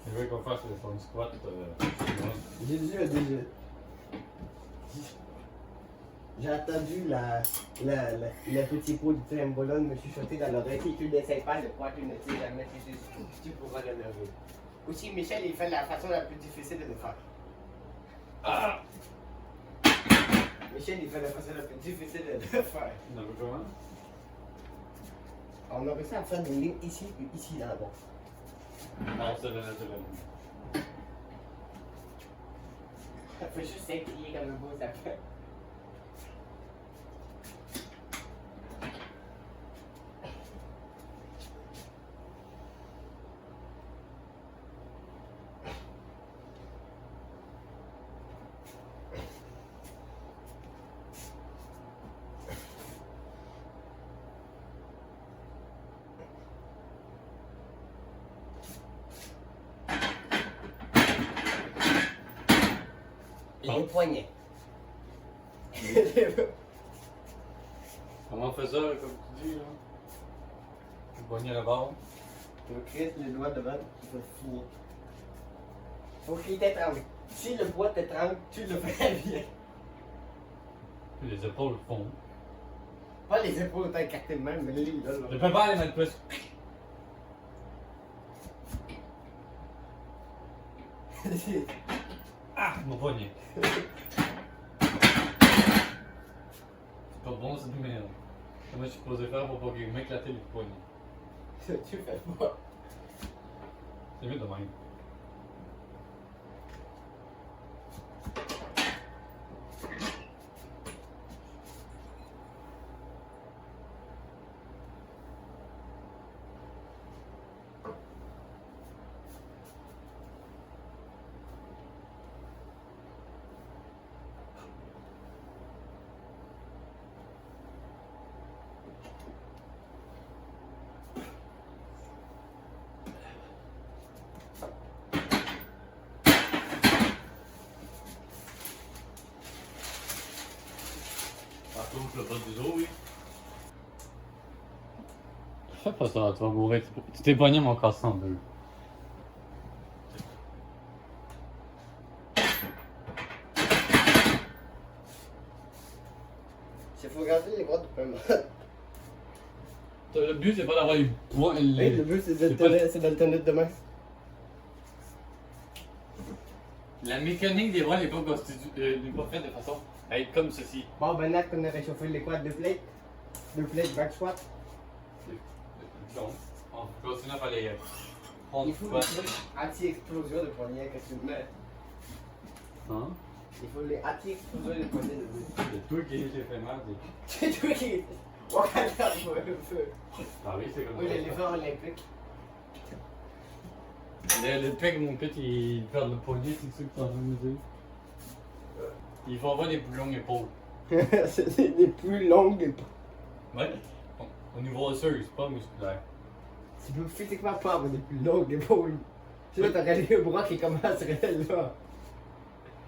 Je veux qu'on fasse le front squat. J'ai dit déjà. J'ai entendu le petit pot de trembolone me chuchoter dans l'oreille. Si tu n'essayes pas de quoi, tu ne sais jamais si tu pourras le lever. Aussi, Michel, il fait la façon la plus difficile de le faire. Ah! Michel, il fait la façon la plus difficile de le faire. On a vu comment? On a réussi à faire des lignes ici et ici là-bas. Non, c'est le naturel. Ça fait juste s'écrier comme un beau sapin. Les poignets. Comment on fait ça, comme tu dis, là? Tu poignes la barre. Tu crises les doigts devant, tu vas finir. Faut qu'il t'étrangle. Si le bois t'étrangle, tu le fais bien. Puis les épaules font. Pas les épaules autant écartées de même, mais les là. Je peux pas les mettre plus. Ah, mon poignet. C'est pas bon cette merde. Comment je suis supposé faire pour pas qu'il m'éclate le poignet? Tu fais pas. C'est mieux de même. Par contre, le bas du dos, oui. Fais pas ça, tu vas mourir. Tu t'es pogné mon casse en deux. Il faut garder les bras de paiement. Le but, c'est pas d'avoir les points. Oui, le but c'est de le tenir de main. La mécanique des bras n'est pas faite de façon à être comme ceci. Bon, ben là, qu'on a réchauffé les quads, deux plates back squat. Donc, on continue à faire les front Il faut squat. les anti-explosion de poignet que tu mets. Hein? Il faut les anti-explosion de poignet de but. C'est toi qui j'ai fait mal. C'est toi qui. Wakanda, moi, le feu. Ah oui, c'est comme Oui, ça. l'effort olympique. Le pec, mon pet, il perd le poignet, c'est ça que tu es en train de me dire? Il faut avoir des plus longues épaules. C'est des plus longues. Ouais. Au niveau osseux, c'est pas musculaire. Tu peux physiquement pas avoir des plus longues épaules. Tu sais, t'aurais les bras qui commenceraient là.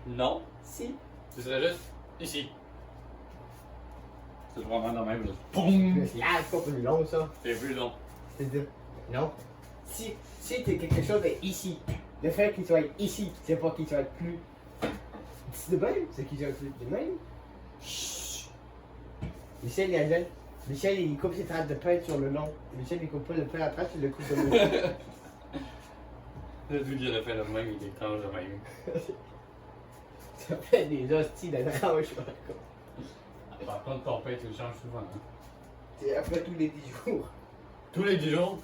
Non. Si. Ce serait juste ici. C'est vraiment dans même. Poum! C'est large, pas plus long ça. C'est plus long. C'est-à-dire. Non. Si t'es quelque chose est ici, le fait qu'il soit ici, c'est pas qu'il soit plus. C'est de même, c'est qu'il soit plus de même. Chut. Michel, il a Michel, il coupe ses tranches de pain sur le long. Michel, il coupe pas le pain à tranche, il le coupe de même. Le tout il a fait le même, il étrange de même. Ça fait des hosties de tranche. Par contre, ton pain, tu le changes souvent. Hein? C'est après tous les 10 jours. Tous les 10 jours?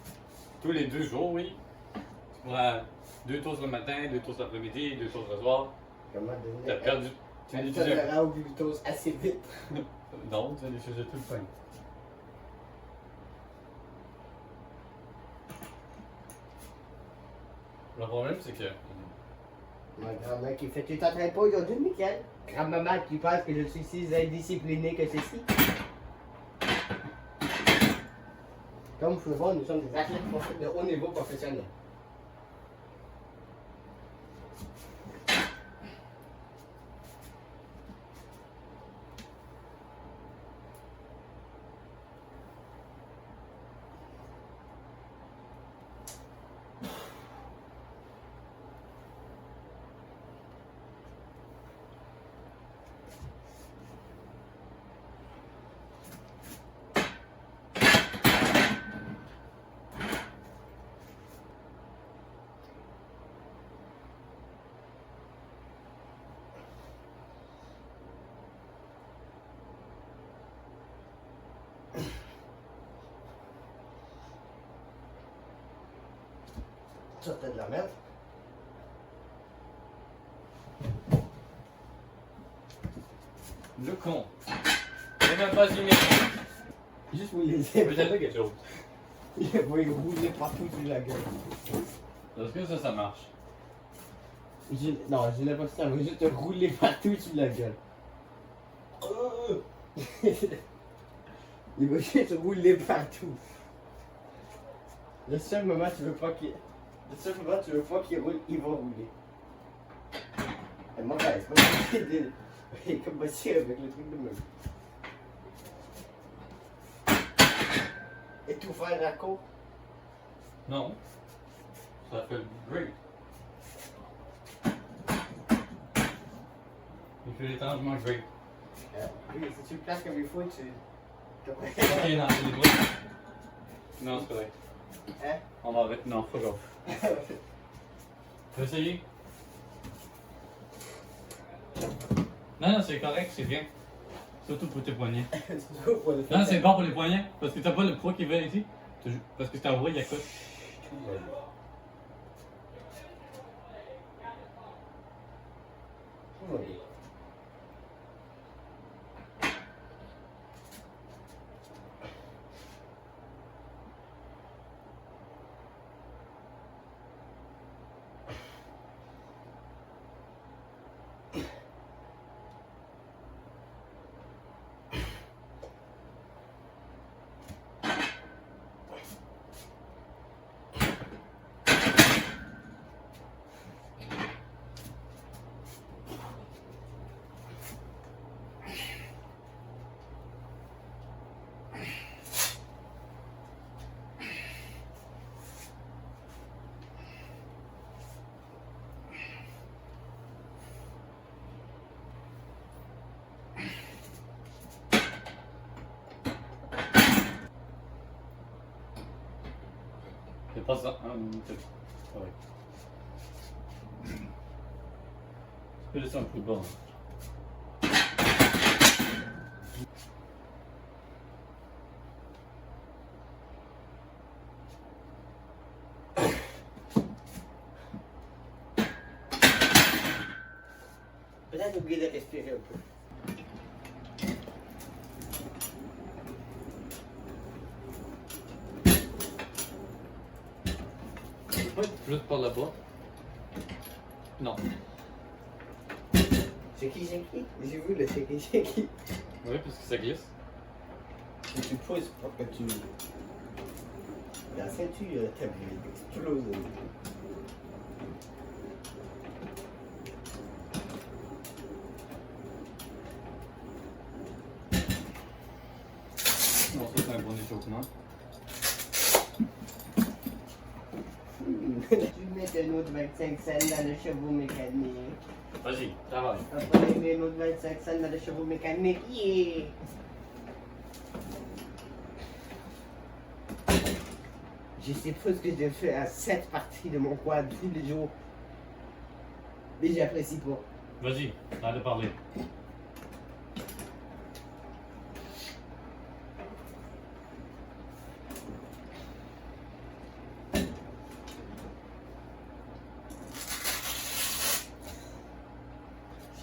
Tous les 2 jours, oui. Tu prends 2 toasts le matin, 2 toasts l'après-midi, 2 toasts le soir. Comment donner? T'as perdu. Tu viens Ça d'utiliser. le rend au glucose assez vite. Non, tu viens d'utiliser tout le pain. Le problème, c'est que. Ma grand-mère qui fait, tu t'entraînes pas aujourd'hui, Michael? Grand-maman qui pense que je suis si indiscipliné que ceci. Comme vous pouvez voir, nous sommes des athlètes de haut niveau professionnel. Ça, t'as de la merde. Le con. C'est même pas une Juste vous les Peut-être quelque chose. Il va rouler partout sur la gueule. Est-ce que ça marche? Non, j'ai l'impression que ça va juste te rouler partout sur la gueule. Il va juste rouler partout. Le seul moment tu veux pas qu'il. Le seul moment tu veux pas qu'il roule, il va rouler. Et mon gars, c'est pas possible de. Comme possible avec le truc de même. Et tout faire la côte. Non. Ça fait great. Il fait étrangement great. Oui, si tu le places comme il faut, tu. Ok, non, c'est les bruits. Non, c'est correct. Hein? On va arrêter. Non, fuck off. Tu veux essayer? Non, c'est correct, c'est bien. Surtout pour tes poignets. Non, c'est bon pour les poignets. Parce que t'as pas le poids qui va ici. Parce que ta voix, il y a quoi? Tout va bien. C'est pas ça. C'est correct. Tu peux laisser un peu de bas. Peut-être oublier de respirer un peu. Plus par là-bas. Non. C'est qui? J'ai vu le c'est qui? Oui, parce que ça glisse. Si tu pousses pour que tu. La ceinture t'explose. Non, ça c'est un bon échauffement. Tu mets un autre 25 cents dans le chevaux mécanique. Vas-y, travaille. Après, mets un autre 25 cents dans le chevaux mécanique. Yeah! Je sais pas ce que je fais à cette partie de mon quad tous les jours. Mais j'apprécie pas. Vas-y, arrête de parler.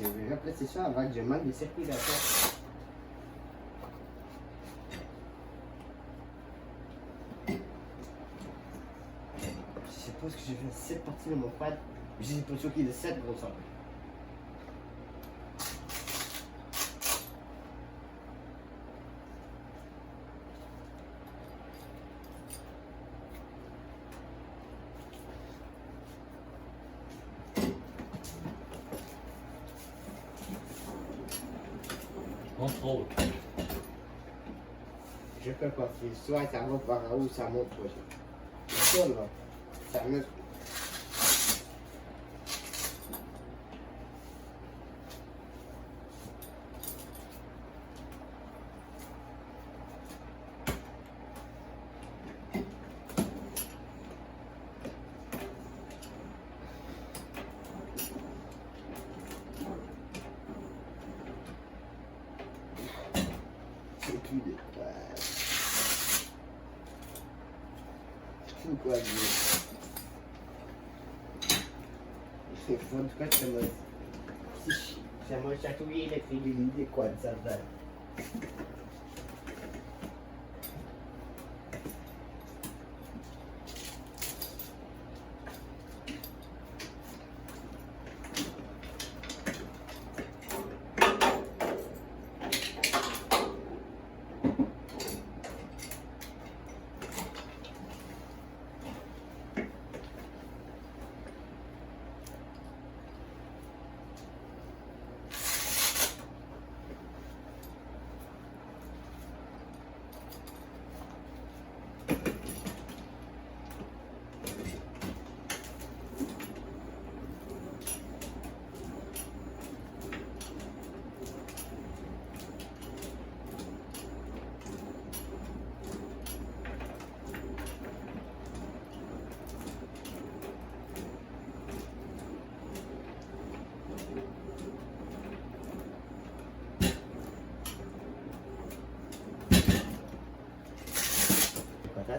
Je vais remplacer ça avant que je manque de circulation. Je sais pas ce que j'ai fait à cette partie de mon quad. Je sais pas sûr qu'il est de cette grosseur. Contrôle. Je peux pas faire. Soit ça va par en haut, ça monte pas. Ça là, ça me. C'est plus de quad. Tout quad. C'est fou, en tout cas, ça m'a chatouillé les crédibilités, quoi, de ça.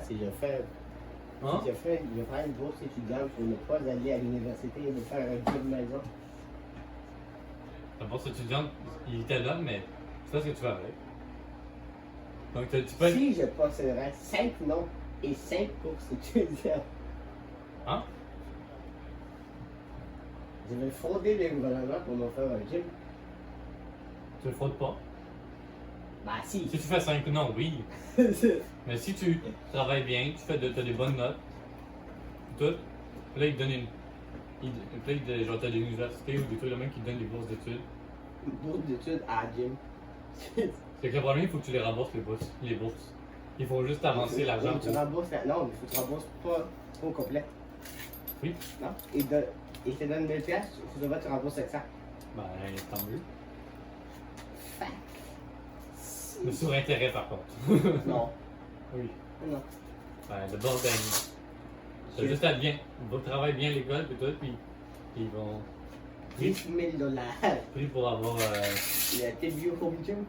Si je fais, Hein? je vais faire une bourse étudiante pour ne pas aller à l'université et de faire un job maison. La bourse étudiante, il était là, mais c'est pas ce que tu vas avec. Donc tu peux. Si je posséderais 5 noms et 5 bourses étudiantes, Hein? je vais frauder les gouvernements pour me faire un gym. Tu le fraudes pas. Bah si. Si tu fais 5 non, oui. Mais si tu travailles bien, tu fais t'as des bonnes notes, tout, puis là, ils te donnent genre t'as des universités ou des trucs de même qui te donnent des bourses d'études. Une bourse d'études à la gym. C'est que le problème, il faut que tu les rembourses, les bourses. Il faut juste avancer l'argent Tu rembourses non, il faut que tu rembourses pas au complet. Oui. Non? Et je te donne 1000 pièces, il faut que tu rembourses 500. Ben, tant mieux. Fac. Mais sur intérêt, par contre. Non. Oui. Non. Ben, le bordel. C'est juste à bien. Ils travaillent bien l'école, puis tout, puis ils vont. 10 000 $. Pris pour avoir. Le TBU Home Gym.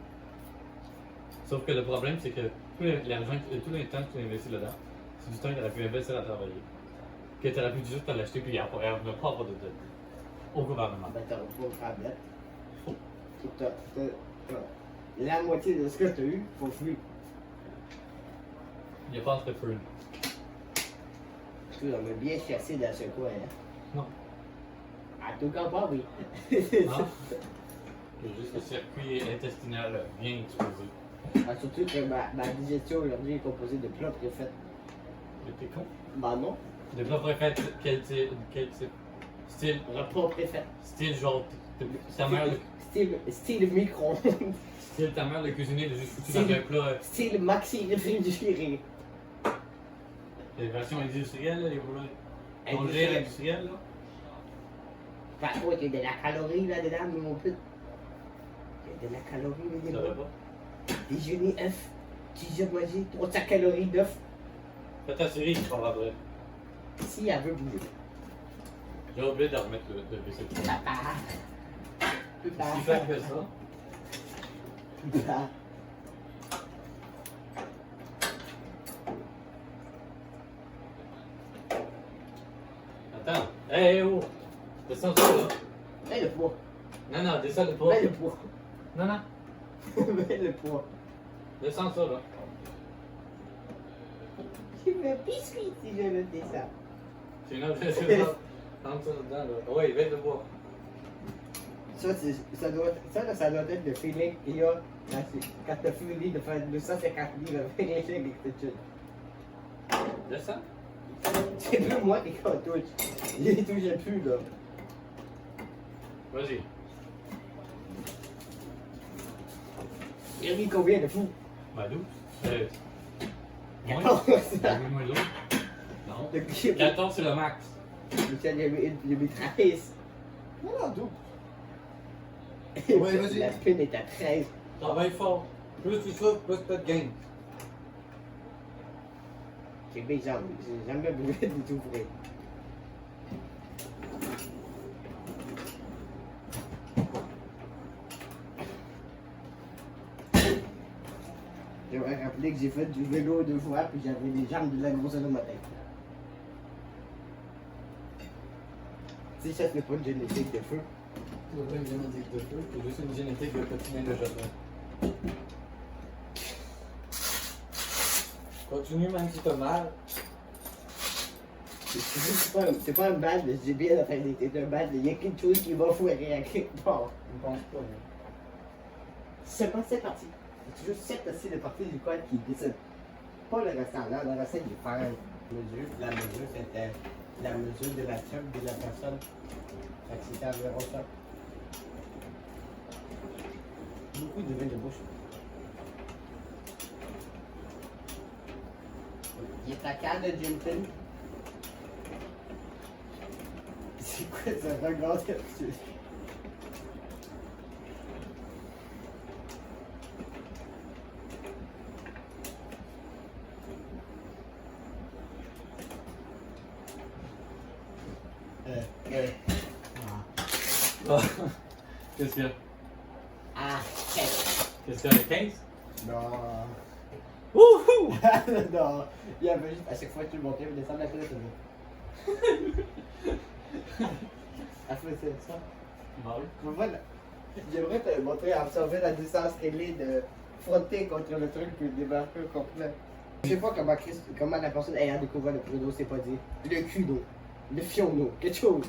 Sauf que le problème, c'est que tout l'argent, tout le temps que tu investis là-dedans, c'est du temps que tu aurais pu investir à travailler. Que tu aurais pu juste te l'acheter, puis après, ne pas avoir de dette au gouvernement. Ben, t'auras pas une tablette. La moitié de ce que t'as eu, faut fuir. Il n'y a pas entre feu. Tu on m'a bien chassé dans ce coin, hein. Non. En tout cas, pas oui. Non. C'est juste le circuit intestinal bien exposé. Ah, surtout que ma digestion aujourd'hui est composée de plats préfaits. Mais t'es con. Bah non, Des plats préfets, quel type? Style, repas préfet. style genre, ta mère, Style micro-ondes. style ta mère de cuisiner, de juste foutu dans un plat. Style maxi réfrigéré. Les versions industrielles, là, les plats congés Industriel. industriels, là. Par contre, il y a de la calorie là-dedans, mais mon pute. Il y a de la calorie Ça là-dedans. va pas? Déjeuner œuf. Petit jeu manger 300 calories d'œuf. Fais ta série, tu parles après. Si elle veut bouger. J'ai oublié de remettre le vaisselle. Papa. Si fait que ça. Papa. Attends. Hey, oh! Descends ça, là. Mets le poids. Non, non, descends le poids. Mets le poids. Non, non. Mets le poids. Descends ça, là. Je me biscuit si je le descends. C'est une autre chose. Rentre ça dedans, là. Oui, mets le poids. Ça doit être le feeling qu'il y a quand tu as fini de faire 250 livres avec les chèques d'études. Descends. C'est plus moi qui en touche. Je les touche plus là. Vas-y. Il a mis combien de fous? Ben, 12. Moins. 14. Moins l'autre. Non. Depuis 14, c'est le max. Michel, il a mis 13. Non, d'où? Et Ouais, vas-y. la pine est à 13. Travaille fort. Plus tu souffres, plus tu de gain. J'ai mes jambes. J'ai jamais voulu du tout vrai. J'aimerais rappeler que j'ai fait du vélo 2 fois puis j'avais les jambes de la grosseur de ma tête. Si ça n'est pas une génétique de feu. C'est pas une génétique de feu, c'est juste une génétique de patiner le jardin. Continue même si t'as mal. C'est pas un bad de JB en fait, c'est un bad de. Il y a quelque chose qui va foirer à quelque part. Je pense pas. C'est pas cette partie. C'est juste cette partie de partie du code qui décide. Pas le restant. Là, le restant, il fait mesure. La mesure, c'était la mesure de la tube de la personne. Fait que c'était environ ça. Beaucoup de vin de bouche. Il est à calme de Jimton. C'est quoi ce regard là-dessus? Ah. Qu'est-ce qu'il y a? Ah, Qu'est-ce qu'il y a, le 15? non. Wouhou! Non, il y avait juste à chaque fois que tu le montais, il descendait la tête. Elle faisait ça. Bah oui. Mais voilà. J'aimerais te montrer à observer la distance qu'elle est de frotter contre le truc puis débarquer au complet. Je sais pas comment la personne ayant découvert le pruneau s'est pas dit le cul d'eau, le fion d'eau, quelque chose.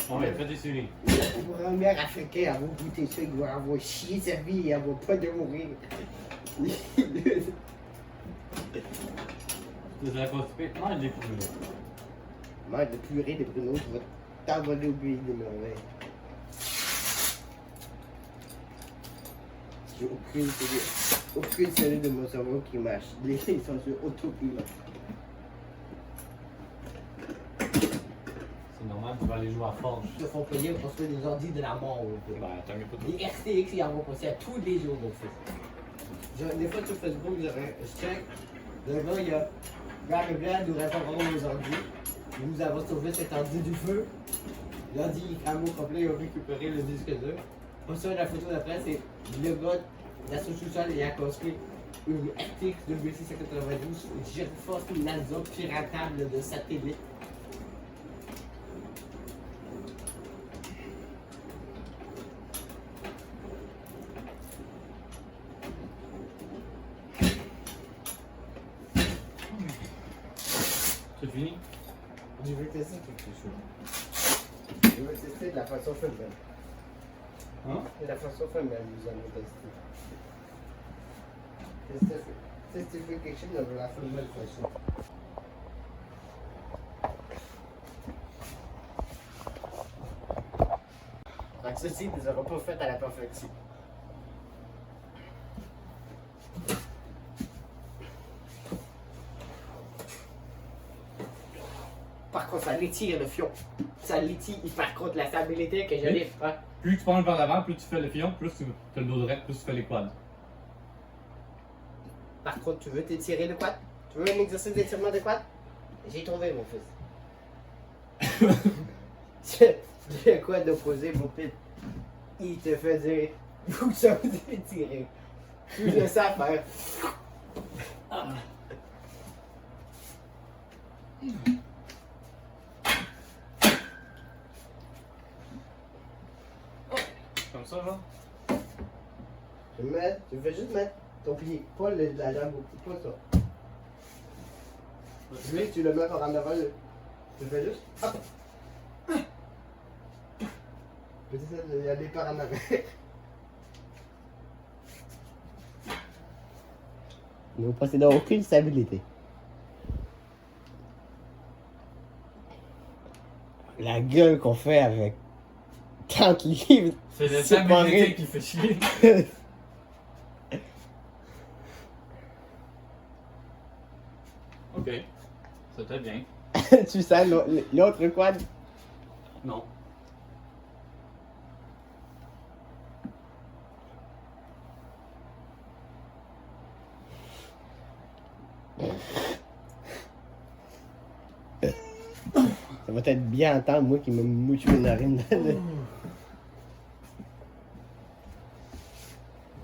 On va faire des séries. Le premier africain à vous goûter ça, il doit avoir chié sa vie et avoir pas de mourir. C'est la constipée. Mange des pruneaux. Mange de purée de pruneaux, tu vas t'envoler au pays des merveilles. J'ai aucune cellule de mon cerveau qui marche. Les lignes sont sur autopilote. C'est normal, tu vas aller jouer à Forge. Ils se font payer pour construire des ordi de la mort. Bah, tant mieux pas tout. Les RTX, ils en vont passer à tous les jours, mon fils. Des fois sur Facebook, je check. Le gars, il a Gary nous réparons nos ordis. Nous avons sauvé cet ordi du feu. L'ordi, il crame au complet, il a récupéré le disque dur. Pour ça, la photo d'après, c'est le gars de la sous-sol ayant construit une RTX 2692, une GeForce NASA piratable de satellite. C'est fini? Je veux tester quelque chose. Je veux tester de la façon femelle. Hein? De la façon femelle, nous allons tester. Tester quelque chose de la femelle façon. Donc ceci, nous n'aurons pas fait à la perfection. Par contre, ça l'étire le fion. Ça l'étire, il par contre la stabilité que je l'ai. Hein? Plus tu penches vers l'avant, plus tu fais le fion, plus tu as le dos droit, plus tu fais les quads. Par contre, tu veux t'étirer le quad? Tu veux un exercice d'étirement de quad? J'ai trouvé, mon fils. J'ai un quad opposé, mon fils. Il te fait dire, vous ça vous étirer. Tu le sais faire. Comme ça, genre? Tu veux juste mettre ton pied, pas la jambe au pied, pas ça. Lui, tu le mets par en avant, tu fais juste, hop. Tu essaies d'y aller par en arrière. Nous possédons aucune stabilité. La gueule qu'on fait avec 30 livres. C'est le séparés. stabilité qui fait chier. Ok. C'était bien. Tu sens l'autre quad? Non. Ça va être bien entendre, moi qui me mouche une narine.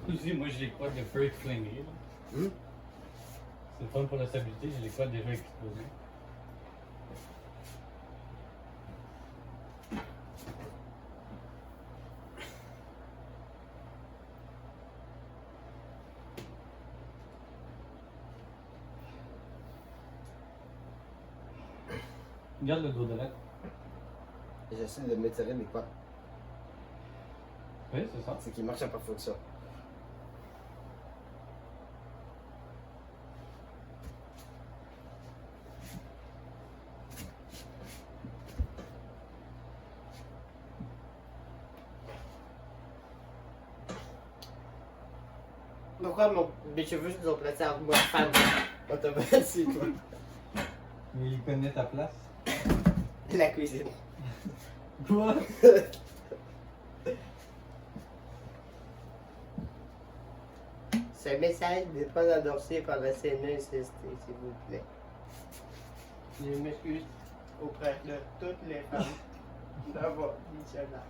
Aussi, moi j'ai les quads de feu explosés. Hmm? C'est fun pour la stabilité, j'ai les quads déjà explosés. Regarde le dos de lettre. J'essaie de m'étirer, mais quoi? Oui, c'est ça. C'est qu'il marche à perfection. Pourquoi mes cheveux se sont placés entre moi et femme? Automatique, quoi. Mais il connaît ta place. La cuisine. Quoi? Ce message n'est pas endorsé par la CNESST, s'il vous plaît. Je m'excuse auprès de toutes les femmes d'avoir missionnaire.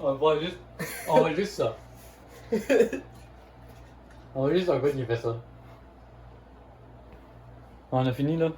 On va juste ça. On va juste un gars qui fait ça. On a fini là?